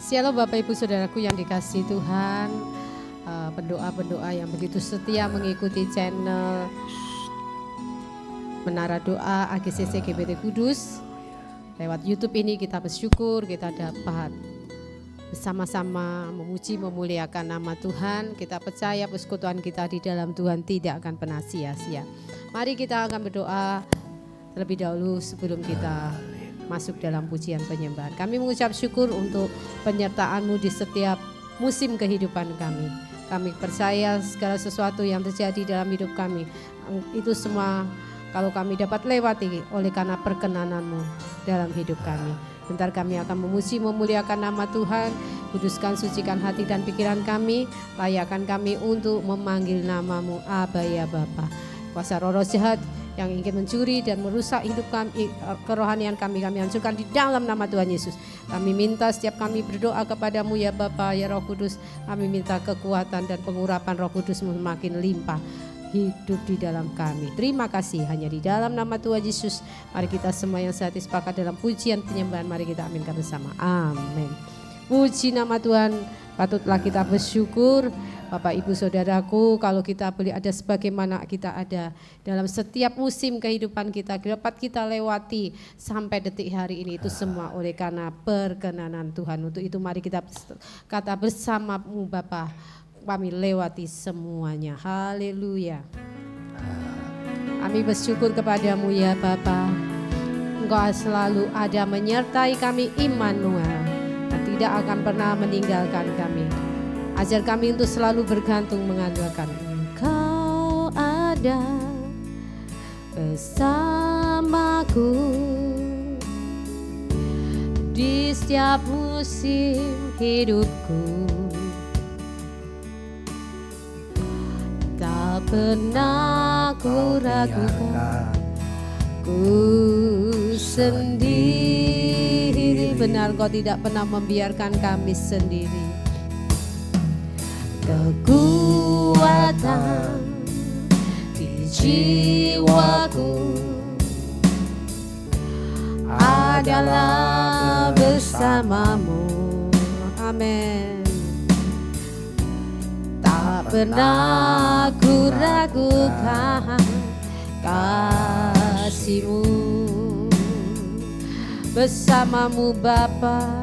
Shalom Bapak Ibu Saudaraku yang dikasihi Tuhan, pendoa-pendoa yang begitu setia mengikuti channel Menara Doa AGCC GBT Kudus. Lewat YouTube ini kita bersyukur kita dapat bersama-sama memuji memuliakan nama Tuhan. Kita percaya persekutuan kita di dalam Tuhan tidak akan pernah sia-sia. Mari kita akan berdoa terlebih dahulu sebelum kita masuk dalam pujian penyembahan. Kami mengucap syukur untuk penyertaan-Mu di setiap musim kehidupan kami. Kami percaya segala sesuatu yang terjadi dalam hidup kami, itu semua kalau kami dapat lewati oleh karena perkenanan-Mu dalam hidup kami. Bentar kami akan memuji memuliakan nama Tuhan. Kuduskan, sucikan hati dan pikiran kami. Layakkan kami untuk memanggil nama-Mu, Aba ya Bapa. Kuasa roh jahat yang ingin mencuri dan merusak hidup kami, kerohanian kami hancurkan di dalam nama Tuhan Yesus. Kami minta setiap kami berdoa kepadamu ya Bapa, ya Roh Kudus, kami minta kekuatan dan pengurapan Roh Kudus semakin limpah hidup di dalam kami. Terima kasih hanya di dalam nama Tuhan Yesus. Mari kita semua yang sehati sepakat dalam pujian penyembahan, mari kita aminkan bersama. Amin. Puji nama Tuhan, patutlah kita bersyukur. Bapak Ibu Saudaraku, kalau kita boleh ada sebagaimana kita ada dalam setiap musim kehidupan kita, dapat kita lewati sampai detik hari ini, itu semua oleh karena perkenanan Tuhan. Untuk itu mari kita kata bersama-Mu Bapa, kami lewati semuanya. Haleluya. Kami bersyukur kepadamu ya Bapa. Engkau selalu ada menyertai kami, Immanuel, dan tidak akan pernah meninggalkan kami. Ajar kami untuk selalu bergantung mengandalkan Engkau ada bersamaku di setiap musim hidupku. Tak pernah ku ragukan ku sendiri. Benar, Kau tidak pernah membiarkan kami sendiri. Kekuatan di jiwaku adalah bersama-Mu. Amin. Tak pernah ku ragukan kasih-Mu. Bersama-Mu Bapa,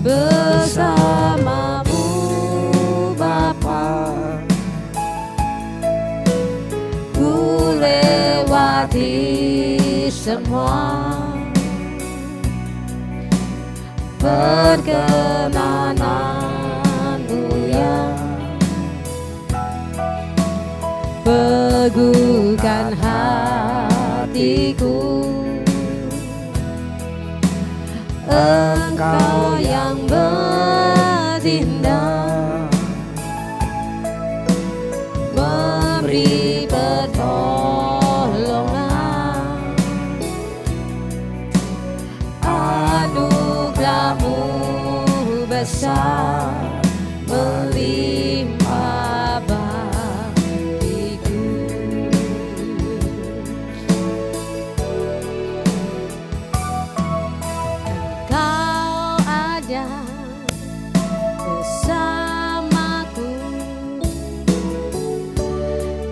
bersama-Mu Bapa, ku lewati semua perkenanan-Mu yang teguhkan hatiku. Engkau yang bertindak, memberi pertolongan. Anugerah-Mu besar melimpah bagiku. Engkau ada bersamaku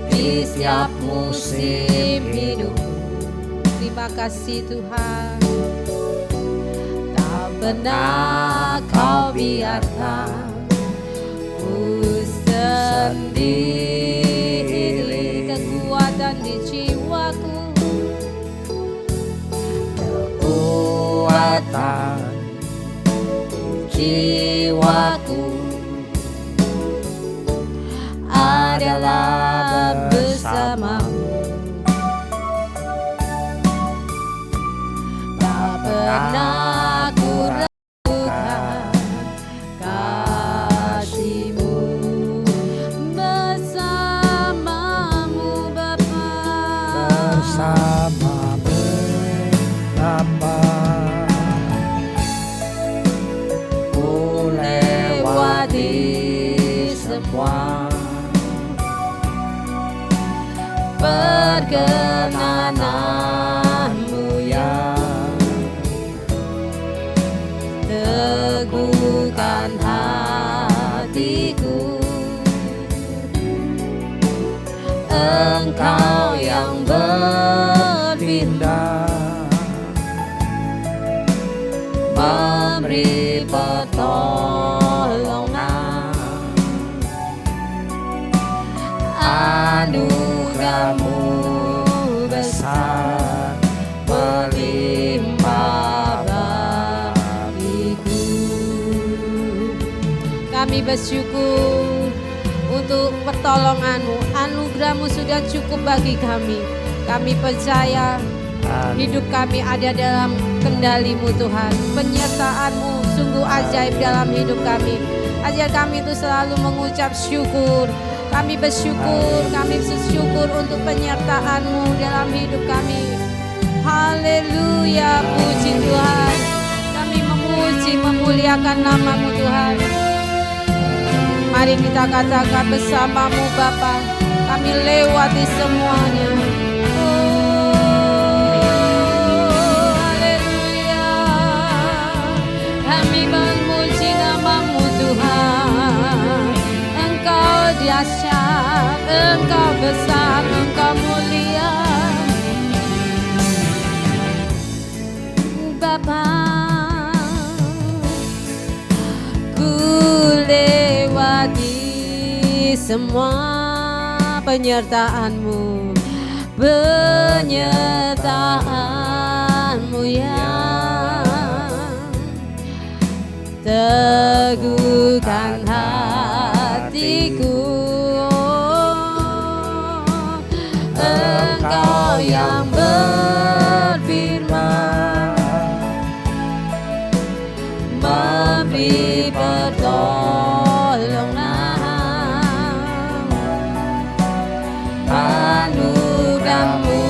di setiap musim hidupku. Terima kasih Tuhan. Tak pernah Kau biarkan ku sendiri. Kekuatan di jiwaku, kekuatan di jiwaku adalah bersama-Mu. Tak pernah ku ragukan kasih-Mu. Bersama-Mu Bapa, bersama-Mu Bapa, ku lewati semua perkenanan-Mu yang teguh Engkau yang bertindak, memberi pertolongan, anugerah-Mu besar melimpah bagiku. Kami bersyukur untuk pertolongan-Mu, anugerah-Mu sudah cukup bagi kami. Kami percaya hidup kami ada dalam kendali-Mu Tuhan. Penyertaan-Mu sungguh ajaib dalam hidup kami. Ajar kami itu selalu mengucap syukur. Kami bersyukur untuk penyertaan-Mu dalam hidup kami. Haleluya, puji Tuhan. Kami memuji, memuliakan nama-Mu Tuhan. Mari kita katakan bersama-Mu Bapa, kami lewati semuanya. Haleluya, kami memuji nama-Mu Tuhan. Engkau dahsyat, Engkau besar, Engkau mulia. Bapa, ku lewati semua penyertaan-Mu, penyertaan-Mu yang teguhkan hatiku. Engkau yang berfirman, memberi pertolongan, anugerah-Mu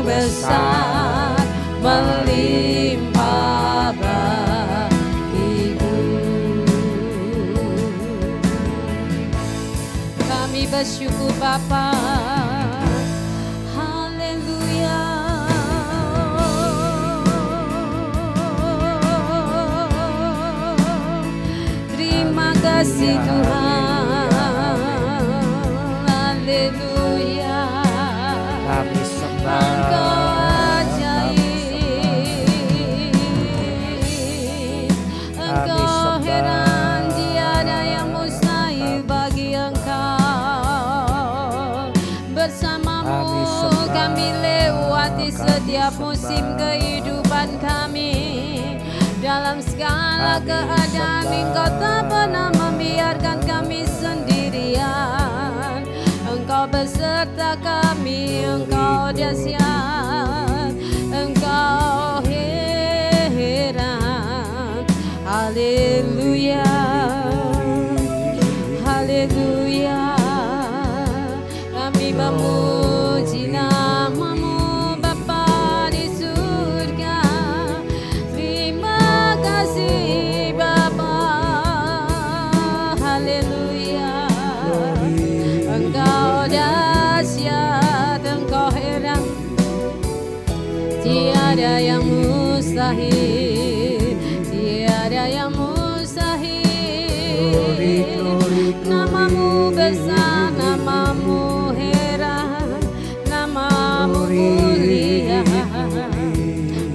besar melimpah bagiku. Kami bersyukur Bapa. Haleluya. Terima kasih Tuhan. Haleluya. Kami sembah, Engkau ajaib, Engkau heran, tiada yang mustahil bagi Engkau. Bersama-Mu kami lewati setiap musim kehidupan kami. Dalam segala keadaan Engkau tak pernah membiarkan kami sendirian. Engkau beserta kami, Engkau dahsyat, Engkau heran. Haleluya, haleluya. Kami memuji nama-Mu Bapa di surga. Terima kasih Bapa. Haleluya. Engkau dahsyat, Engkau heran, tiada yang mustahil, tiada yang mustahil. Nama-Mu besar, nama-Mu heran, nama-Mu mulia.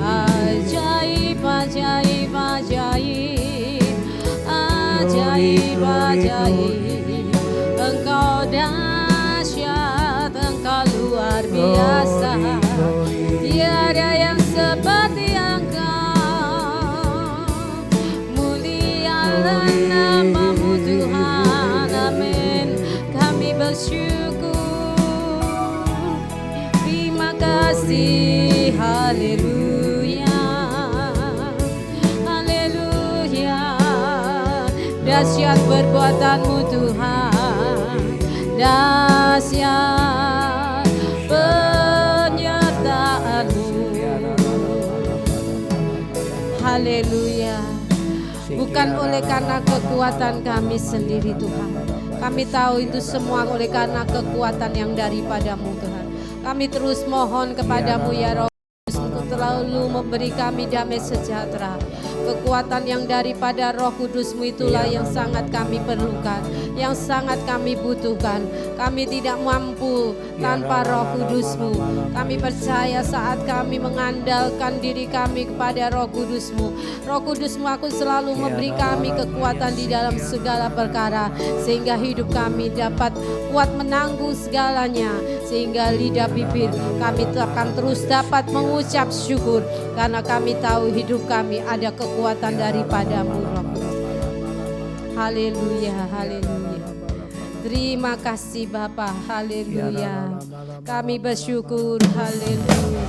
Ajaib, ajaib, ajaib, ajaib, ajaib. Engkau dahsyat, Engkau luar biasa. Tiada yang seperti Engkau. Mulialah nama-Mu Tuhan. Amin. Kami bersyukur. Terima kasih. Haleluya. Haleluya. Dahsyat perbuatan-Mu Tuhan. Dahsyat penyertaan-Mu. Haleluya. Bukan oleh karena kekuatan kami sendiri Tuhan. Kami tahu itu semua oleh karena kekuatan yang daripada-Mu Tuhan. Kami terus mohon kepada-Mu ya Roh, untuk selalu memberi kami damai sejahtera. Kekuatan yang daripada Roh Kudus-Mu itulah yang sangat kami perlukan, yang sangat kami butuhkan. Kami tidak mampu tanpa Roh Kudus-Mu. Kami percaya saat kami mengandalkan diri kami kepada Roh Kudus-Mu, Roh Kudus-Mu akan selalu memberi kami kekuatan di dalam segala perkara, sehingga hidup kami dapat kuat menanggung segalanya, sehingga lidah bibir kami akan terus dapat mengucap syukur, karena kami tahu hidup kami ada kekuatan daripada-Mu, Roh Kudus. Haleluya, haleluya. Terima kasih Bapa, haleluya. Kami bersyukur, haleluya.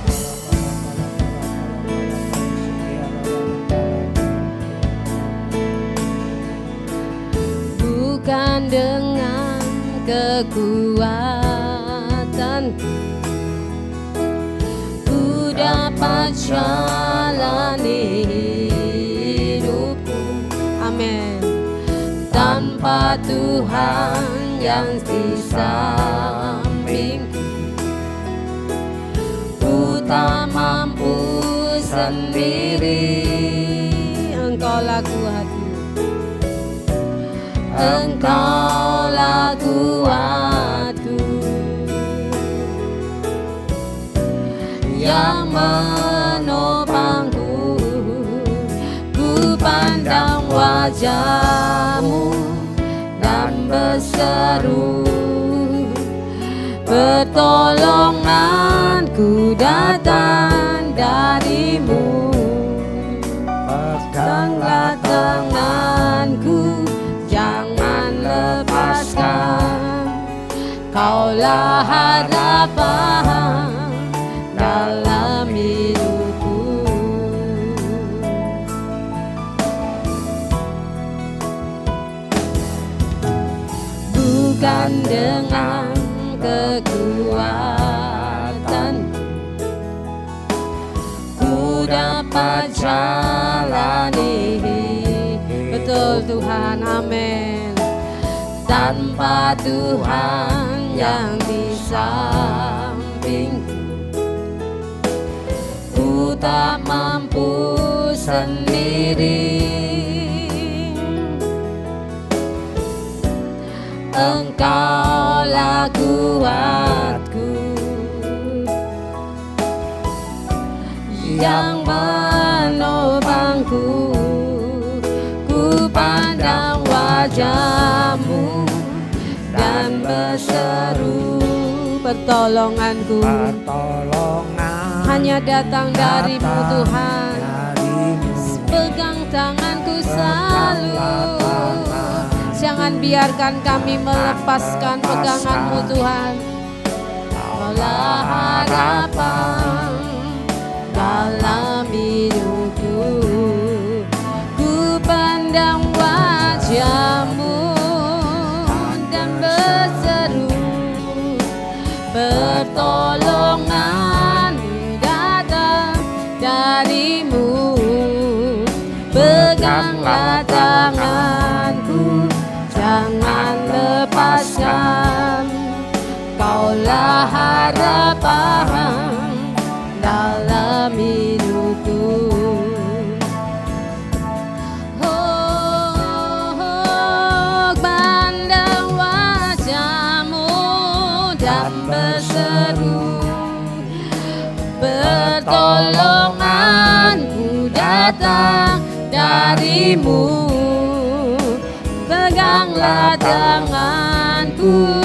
Bukan dengan kekuatan ku dapat jalani hidupku, amin. Tanpa Tuhan yang di sampingku, ku tak mampu sendiri. Engkaulah kuatku, Engkaulah kuatku, yang menopangku. Ku pandang wajah-Mu dan berseru, pertolonganku datang dari-Mu. Peganglah tanganku, jangan lepaskan. Kaulah harapan dalam hidupku. Bukan dengan kekuatan ku dapat jalani, betul Tuhan, amin. Tanpa Tuhan yang di sampingku, ku tak mampu sendiri. Engkaulah kuatku, yang menopangku. Ku pandang wajah-Mu dan berseru, pertolonganku hanya datang dari-Mu Tuhan. Pegang tanganku selalu, jangan biarkan kami melepaskan pegangan-Mu Tuhan. Kaulah harapan dalam hidupku. Ku pandang wajah-Mu dan berseru, pertolongan datang dari-Mu. Peganglah tanganku, jangan lepaskan. Kaulah harapan dalam hidupku. Oh, pandang wajah-Mu dan berseru, pertolonganku datang dari-Mu. Peganglah tanganku,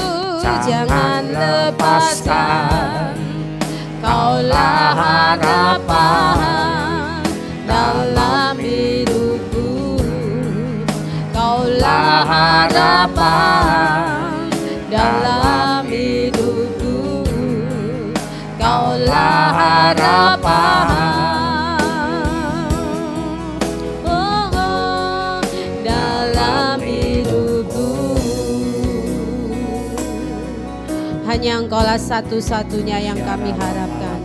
jangan lepaskan. Kaulah harapan dalam hidupku. Kaulah harapan dalam hidupku. Kaulah harapan dalam hidupku. Hanya Engkaulah satu-satunya yang kami harapkan.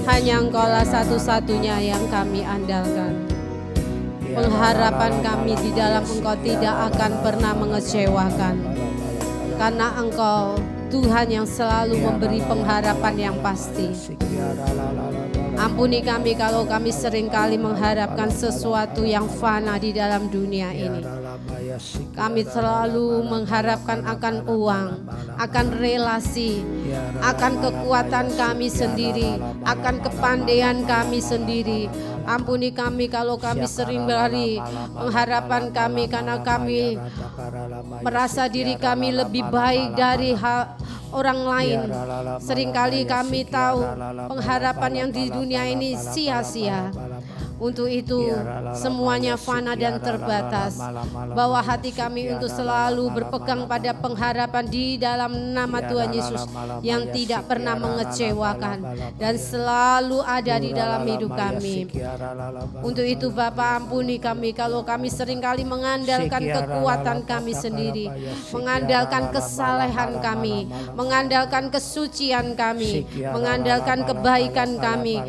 Hanya Engkaulah satu-satunya yang kami andalkan. Pengharapan kami di dalam Engkau tidak akan pernah mengecewakan, karena Engkau Tuhan yang selalu memberi pengharapan yang pasti. Ampuni kami kalau kami seringkali mengharapkan sesuatu yang fana di dalam dunia ini. Kami selalu mengharapkan akan uang, akan relasi, akan kekuatan kami sendiri, akan kepandaian kami sendiri. Ampuni kami kalau kami sering berlari pengharapan kami karena kami merasa diri kami lebih baik dari orang lain. Seringkali kami tahu pengharapan yang di dunia ini sia-sia. Untuk itu semuanya fana dan terbatas. Bawa hati kami untuk selalu berpegang pada pengharapan di dalam nama Tuhan Yesus yang tidak pernah mengecewakan dan selalu ada di dalam hidup kami. Untuk itu Bapa, ampuni kami kalau kami seringkali mengandalkan kekuatan kami sendiri, mengandalkan kesalehan kami, mengandalkan kesucian kami, mengandalkan kebaikan kami,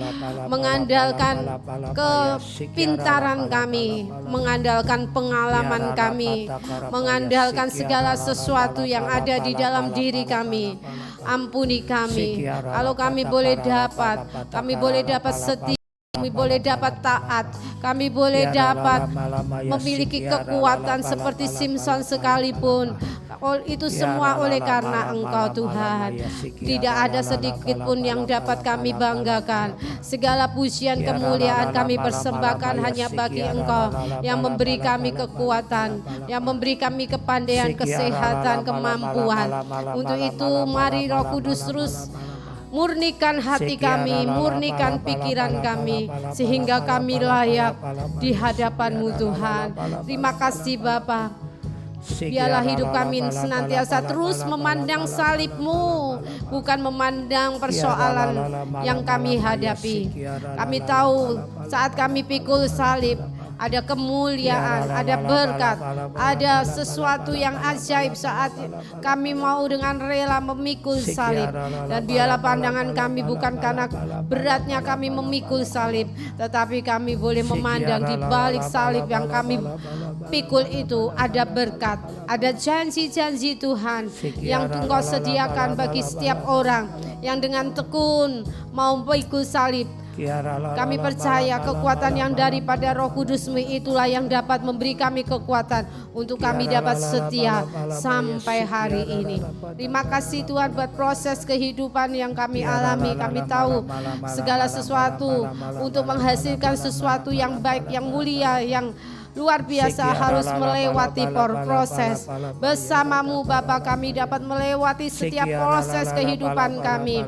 mengandalkan kepintaran kami, mengandalkan pengalaman kami, mengandalkan segala sesuatu yang ada di dalam diri kami. Ampuni kami kalau kami boleh dapat setia, kami boleh dapat taat, kami boleh dapat memiliki kekuatan seperti Simson sekalipun. Itu semua oleh karena Engkau Tuhan. Tidak ada sedikit pun yang dapat kami banggakan. Segala pujian kemuliaan kami persembahkan hanya bagi Engkau yang memberi kami kekuatan, yang memberi kami kepandaian, kesehatan, kemampuan. Untuk itu mari Roh Kudus terus murnikan hati kami, murnikan pikiran kami, sehingga kami layak di hadapan-Mu Tuhan. Terima kasih Bapa. Biarlah hidup kami senantiasa terus memandang salib-Mu, bukan memandang persoalan yang kami hadapi. Kami tahu saat kami pikul salib, ada kemuliaan, ada berkat, ada sesuatu yang ajaib saat kami mau dengan rela memikul salib. Dan biarlah pandangan kami bukan karena beratnya kami memikul salib, tetapi kami boleh memandang di balik salib yang kami pikul itu ada berkat, ada janji-janji Tuhan yang Engkau sediakan bagi setiap orang yang dengan tekun mau memikul salib. Kami percaya kekuatan yang daripada Roh Kudus-Mu itulah yang dapat memberi kami kekuatan untuk kami dapat setia sampai hari ini. Terima kasih Tuhan buat proses kehidupan yang kami alami. Kami tahu segala sesuatu untuk menghasilkan sesuatu yang baik, yang mulia, yang luar biasa harus melewati proses. Bersama-Mu Bapa kami dapat melewati setiap proses kehidupan kami.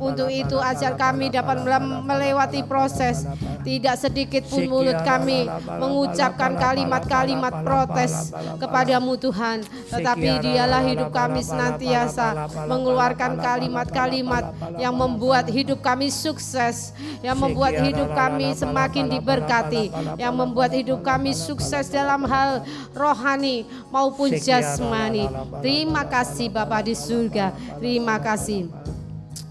Untuk itu ajar kami dapat melewati proses. Tidak sedikit pun mulut kami mengucapkan kalimat-kalimat protes kepada-Mu Tuhan, tetapi dialah hidup kami senantiasa mengeluarkan kalimat-kalimat yang membuat hidup kami sukses, yang membuat hidup kami semakin diberkati, yang membuat hidup kami sukses dalam hal rohani maupun jasmani. Terima kasih Bapa di surga. Terima kasih.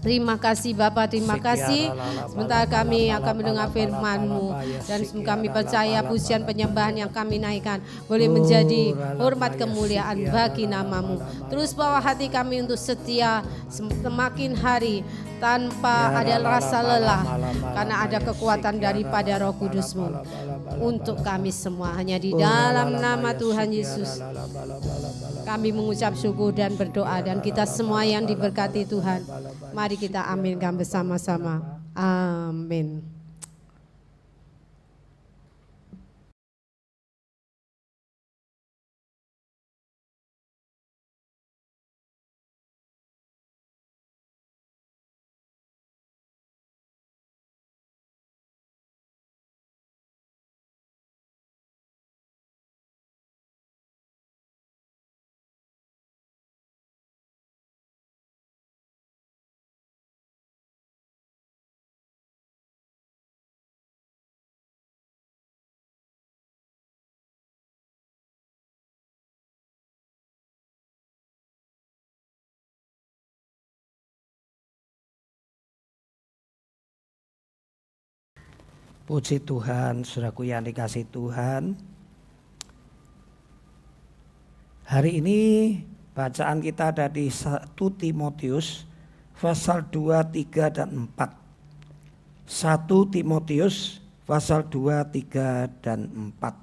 Terima kasih Bapa, terima kasih. Sebentar kami akan mendengar firman-Mu dan kami percaya pujian penyembahan yang kami naikkan boleh menjadi hormat kemuliaan bagi nama-Mu. Terus bawa hati kami untuk setia semakin hari tanpa ada rasa lelah, karena ada kekuatan daripada Roh Kudus-Mu untuk kami semua. Hanya di dalam nama Tuhan Yesus kami mengucap syukur dan berdoa, dan kita semua yang diberkati Tuhan, mari kita aminkan bersama-sama. Amin. Puji Tuhan, saudaraku yang dikasihi Tuhan. Hari ini bacaan kita ada di 1 Timotius pasal 2, 3, dan 4. 1 Timotius pasal 2, 3, dan 4.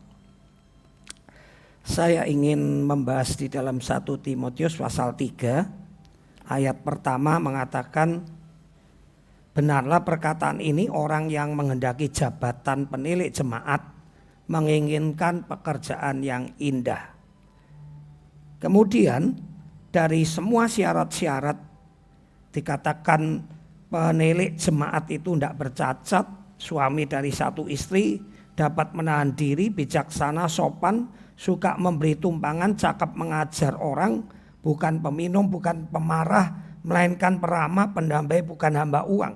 Saya ingin membahas di dalam 1 Timotius pasal 3. Ayat pertama mengatakan, benarlah perkataan ini, orang yang menghendaki jabatan penilik jemaat menginginkan pekerjaan yang indah. Kemudian dari semua syarat-syarat dikatakan penilik jemaat itu tidak bercacat, suami dari satu istri, dapat menahan diri, bijaksana, sopan, suka memberi tumpangan, cakap mengajar orang, bukan peminum, bukan pemarah, melainkan peramah, pendamai, bukan hamba uang.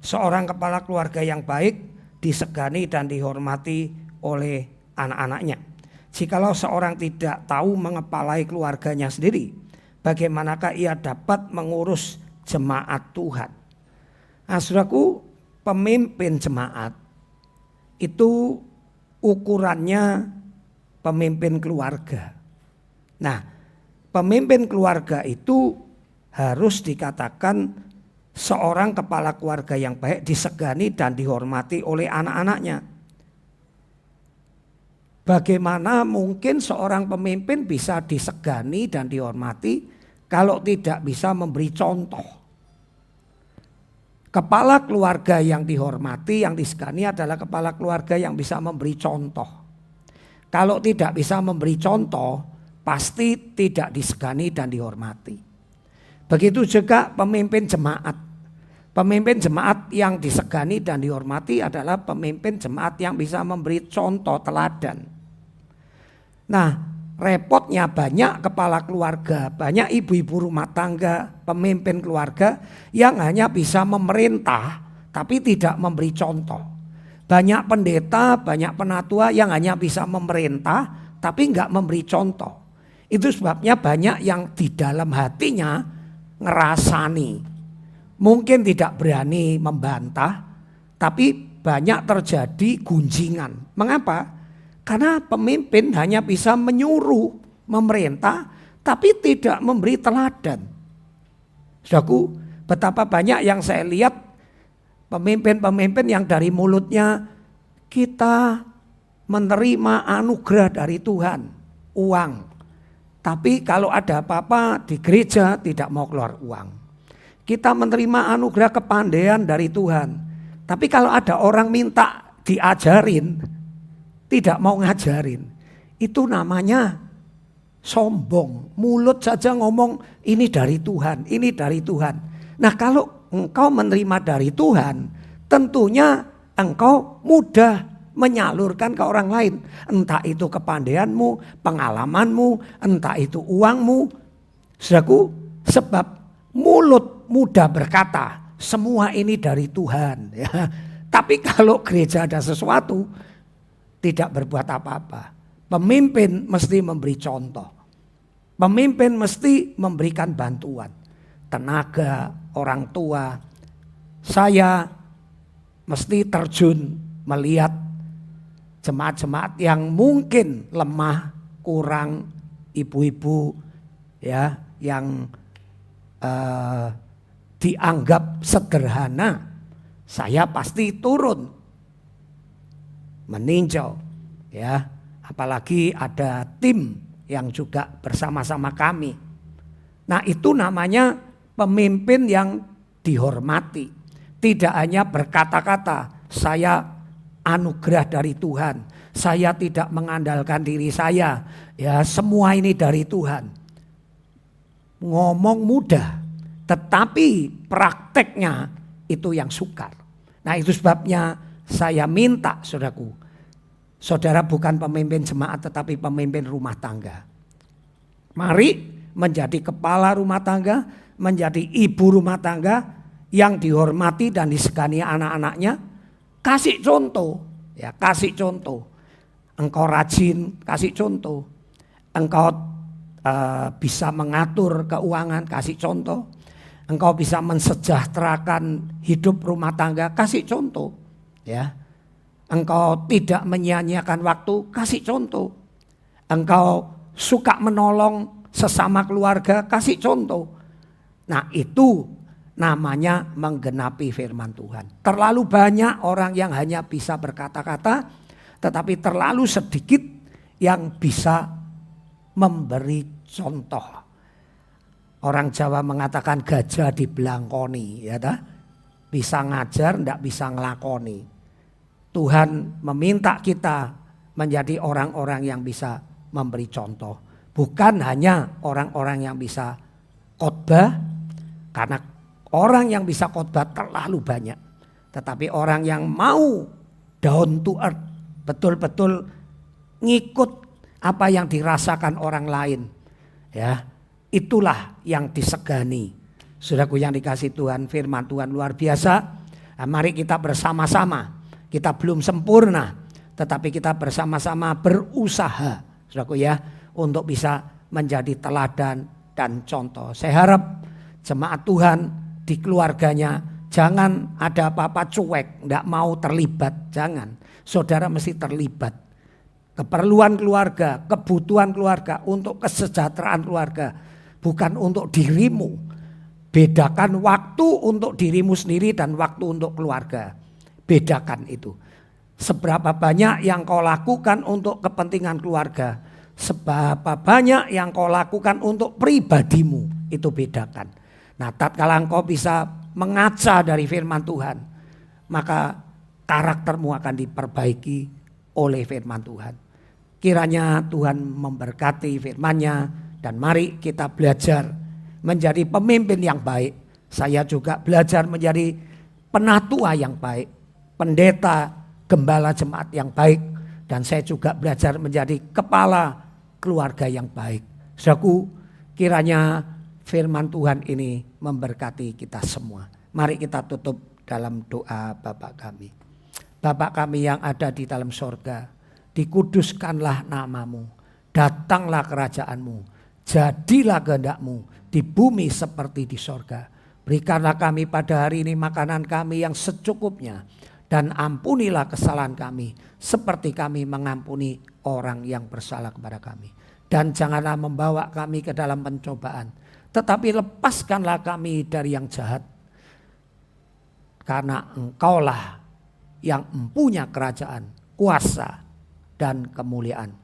Seorang kepala keluarga yang baik disegani dan dihormati oleh anak-anaknya. Jikalau seorang tidak tahu mengepalai keluarganya sendiri, bagaimanakah ia dapat mengurus jemaat Tuhan? Nah, saudaraku, pemimpin jemaat itu ukurannya pemimpin keluarga. Nah, pemimpin keluarga itu harus dikatakan seorang kepala keluarga yang baik, disegani dan dihormati oleh anak-anaknya. Bagaimana mungkin seorang pemimpin bisa disegani dan dihormati kalau tidak bisa memberi contoh? Kepala keluarga yang dihormati, yang disegani adalah kepala keluarga yang bisa memberi contoh. Kalau tidak bisa memberi contoh, pasti tidak disegani dan dihormati. Begitu juga pemimpin jemaat. Pemimpin jemaat yang disegani dan dihormati adalah pemimpin jemaat yang bisa memberi contoh teladan. Nah, repotnya banyak kepala keluarga, banyak ibu-ibu rumah tangga, pemimpin keluarga yang hanya bisa memerintah tapi tidak memberi contoh. Banyak pendeta, banyak penatua yang hanya bisa memerintah tapi enggak memberi contoh. Itu sebabnya banyak yang di dalam hatinya ngerasani. Mungkin tidak berani membantah, tapi banyak terjadi gunjingan. Mengapa? Karena pemimpin hanya bisa menyuruh, memerintah, tapi tidak memberi teladan. Saudaraku, betapa banyak yang saya lihat pemimpin-pemimpin yang dari mulutnya kita menerima anugerah dari Tuhan, uang. Tapi kalau ada apa-apa di gereja tidak mau keluar uang. Kita menerima anugerah kepandaian dari Tuhan. Tapi kalau ada orang minta diajarin, tidak mau ngajarin. Itu namanya sombong. Mulut saja ngomong ini dari Tuhan, ini dari Tuhan. Nah, kalau engkau menerima dari Tuhan, tentunya engkau mudah menyalurkan ke orang lain. Entah itu kepandaianmu, pengalamanmu, entah itu uangmu. Saudaraku, sebab mulut mudah berkata, semua ini dari Tuhan. Ya. Tapi kalau gereja ada sesuatu, tidak berbuat apa-apa. Pemimpin mesti memberi contoh. Pemimpin mesti memberikan bantuan. Tenaga, orang tua. Saya mesti terjun melihat jemaat-jemaat yang mungkin lemah, kurang, ibu-ibu ya yang dianggap sederhana. Saya pasti turun meninjau ya, apalagi ada tim yang juga bersama-sama kami. Nah, itu namanya pemimpin yang dihormati. Tidak hanya berkata-kata, saya anugerah dari Tuhan, saya tidak mengandalkan diri saya, ya semua ini dari Tuhan. Ngomong mudah, tetapi prakteknya itu yang sukar. Nah, itu sebabnya saya minta saudaraku, saudara bukan pemimpin jemaat tetapi pemimpin rumah tangga. Mari menjadi kepala rumah tangga, menjadi ibu rumah tangga yang dihormati dan disegani anak-anaknya. Kasih contoh, ya kasih contoh. Engkau rajin, kasih contoh. Engkau bisa mengatur keuangan, kasih contoh. Engkau bisa mensejahterakan hidup rumah tangga, kasih contoh. Ya, engkau tidak menyia-nyiakan waktu, kasih contoh. Engkau suka menolong sesama keluarga, kasih contoh. Nah, itu namanya menggenapi firman Tuhan. Terlalu banyak orang yang hanya bisa berkata-kata, tetapi terlalu sedikit yang bisa memberi contoh. Orang Jawa mengatakan gajah dibelangkoni, ya ta? Bisa ngajar, ndak bisa ngelakoni. Tuhan meminta kita menjadi orang-orang yang bisa memberi contoh. Bukan hanya orang-orang yang bisa khotbah, karena orang yang bisa khotbah terlalu banyak. Tetapi orang yang mau down to earth, betul-betul ngikut apa yang dirasakan orang lain, ya, itulah yang disegani. Saudaraku yang dikasih Tuhan, firman Tuhan luar biasa. Nah, mari kita bersama-sama. Kita belum sempurna, tetapi kita bersama-sama berusaha, saudaraku ya, untuk bisa menjadi teladan dan contoh. Saya harap jemaat Tuhan di keluarganya jangan ada apa-apa cuek, enggak mau terlibat, jangan. Saudara mesti terlibat. Keperluan keluarga, kebutuhan keluarga, untuk kesejahteraan keluarga, bukan untuk dirimu. Bedakan waktu untuk dirimu sendiri dan waktu untuk keluarga. Bedakan itu. Seberapa banyak yang kau lakukan untuk kepentingan keluarga, seberapa banyak yang kau lakukan untuk pribadimu, itu bedakan. Nah, tatkala engkau bisa mengaca dari firman Tuhan, maka karaktermu akan diperbaiki oleh firman Tuhan. Kiranya Tuhan memberkati firman-Nya, dan mari kita belajar menjadi pemimpin yang baik. Saya juga belajar menjadi penatua yang baik, pendeta, gembala jemaat yang baik, dan saya juga belajar menjadi kepala keluarga yang baik. Saudaraku, kiranya firman Tuhan ini memberkati kita semua. Mari kita tutup dalam doa Bapa kami. Bapa kami yang ada di dalam sorga, dikuduskanlah namamu, datanglah kerajaanmu, jadilah kehendak-mu di bumi seperti di sorga. Berikanlah kami pada hari ini makanan kami yang secukupnya, dan ampunilah kesalahan kami seperti kami mengampuni orang yang bersalah kepada kami. Dan janganlah membawa kami ke dalam pencobaan, tetapi lepaskanlah kami dari yang jahat. Karena Engkaulah yang mempunyai kerajaan, kuasa, dan kemuliaan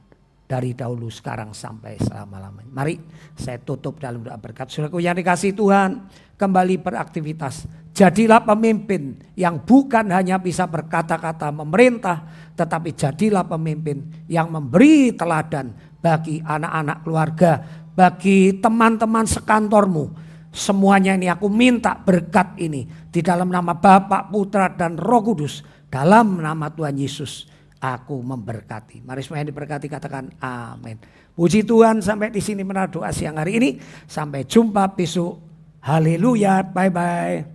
dari dahulu, sekarang, sampai selama-lamanya. Mari saya tutup dalam doa berkat. Saudaraku yang dikasihi Tuhan, kembali beraktivitas. Jadilah pemimpin yang bukan hanya bisa berkata-kata memerintah, tetapi jadilah pemimpin yang memberi teladan bagi anak-anak keluarga, bagi teman-teman sekantormu. Semuanya ini aku minta berkat ini di dalam nama Bapa, Putra, dan Roh Kudus. Dalam nama Tuhan Yesus aku memberkati. Mari semuanya diberkati, katakan amin. Puji Tuhan, sampai di sini menara doa siang hari ini. Sampai jumpa besok. Haleluya, bye-bye.